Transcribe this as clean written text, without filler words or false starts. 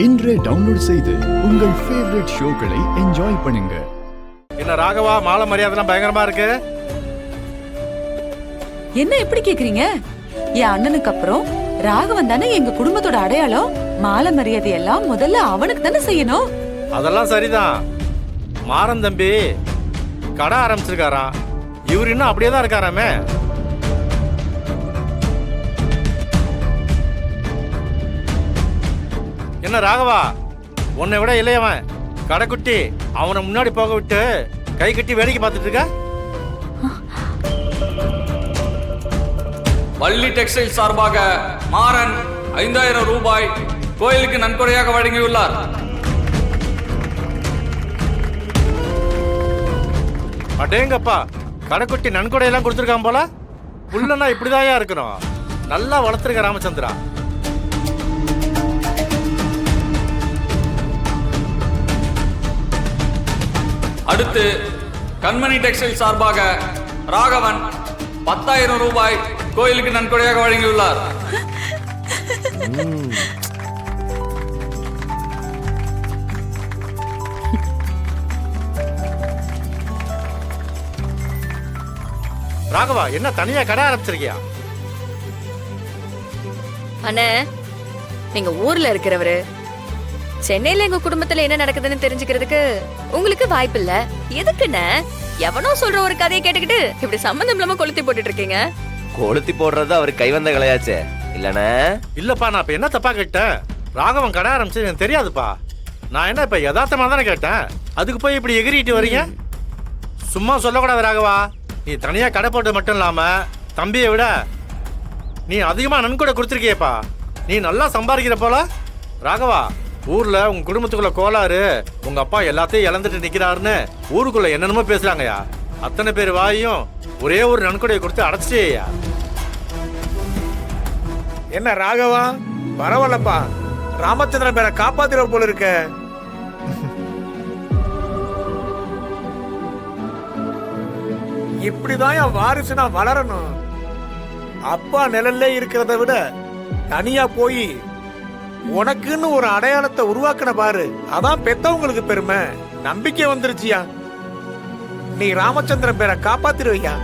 இன்றே டவுன்லோட் செய்து உங்கள் ஃபேவரட் ஷோக்களை என்ஜாய் பண்ணுங்க. என்ன ராகவா, மாலை மரியாதைலாம் பயங்கரமா இருக்கு. என்ன எப்படி கேக்குறீங்க? என் அண்ணனுக்கு அப்புறம் ராகவன் தானே எங்க குடும்பத்தோட அடையாளம். மாலை மரியாதை எல்லாம் முதல்ல அவனுக்கு தானே செய்யணும். அதெல்லாம் சரிதான். மாறன் தம்பி கடை ஆரம்பிச்சிருக்காராம். இவரு இன்னும் அப்படியே தான் இருக்காராமே. என்ன ராகவா, உன்னை விட இளையவன் கடைக்குட்டி, அவனை முன்னாடி போக விட்டு கை கட்டி வேடிக்கை பார்த்துட்டு இருக்க. வள்ளி டெக்ஸ்டைல் சார்பாக மாறன் 5000 ரூபாய் கோயிலுக்கு நன்கொடையாக வழங்கியுள்ளார். அடேங்கப்பா, கடைக்குட்டி நன்கொடையெல்லாம் கொடுத்துருக்கான் போல. புள்ளனா இப்படிதாயா இருக்கணும். நல்லா வளர்த்துருக்க ராமச்சந்திரா. அடுத்து கண்மணி டெக்ஸ்டைல் சார்பாக ராகவன் 10000 ரூபாய் கோயிலுக்கு நன்கொடையாக வழங்கியுள்ளார். ராகவா, என்ன தனியா கடை ஆரம்பிச்சிருக்கியா? அண்ணே, நீங்க ஊர்ல இருக்கிறவரு, சென்னையில எங்க குடும்பத்துல என்ன நடக்குதுன்னு தெரிஞ்சுக்கிறதுக்கு உங்களுக்கு வாய்ப்பு இல்ல. எதுக்குண்ணே எவனோ சொல்ற ஒரு கதையை கேட்டுக்கிட்டு இப்படி சம்பந்தம் இல்லாம கொளுத்தி போட்டுட்டு இருக்கீங்க? கொளுத்தி போடுறது அவர் கைவந்த கலையாச்சே இல்லனே. இல்லப்பா, நான் இப்ப என்ன தப்பா கேட்டேன்? ராகவன் கடை ஆரம்பிச்சு எனக்கு தெரியாதுப்பா. நான் என்ன இப்ப யதார்த்தமா தானே கேட்டேன். அதுக்கு போய் இப்படி எகிரிட்டு வரீங்க. சும்மா சொல்லக்கூடாது ராகவா. நீ தனியா கடை போட்டு மட்டும் இல்லாம தம்பியை விட நீ அதிகமா நன்கொடை கொடுத்துருக்கியப்பா. நீ நல்லா சம்பாதிக்கிற போல. ராகவா, ஊர்ல உங்க குடும்பத்துக்குள்ள கோளாறு, உங்க அப்பா எல்லாத்தையும் இழந்துட்டு நிக்கிறாருன்னு ஊருக்குள்ள என்னென்னமோ பேசுறாங்கயா. அத்தனை பேர் வாயும் ஒரே ஒரு நன்கொடையை கொடுத்து அடைச்சிட்டேயா. என்ன ராகவா, பரவாயில்லப்பா. ராமச்சந்திரன் பேரை காப்பாத்திர போல இருக்க. இப்படிதான் என் வாரிசு நான் வளரணும். அப்பா நிழல்ல இருக்கிறத விட தனியா போய் உனக்குன்னு ஒரு அடையாளத்தை உருவாக்கின பாரு. அதான் பெத்தவங்களுக்கு பெருமை. நம்பிக்கை வந்துருச்சியா. நீ ராமச்சந்திரன் பேரை காப்பாத்திருவியா?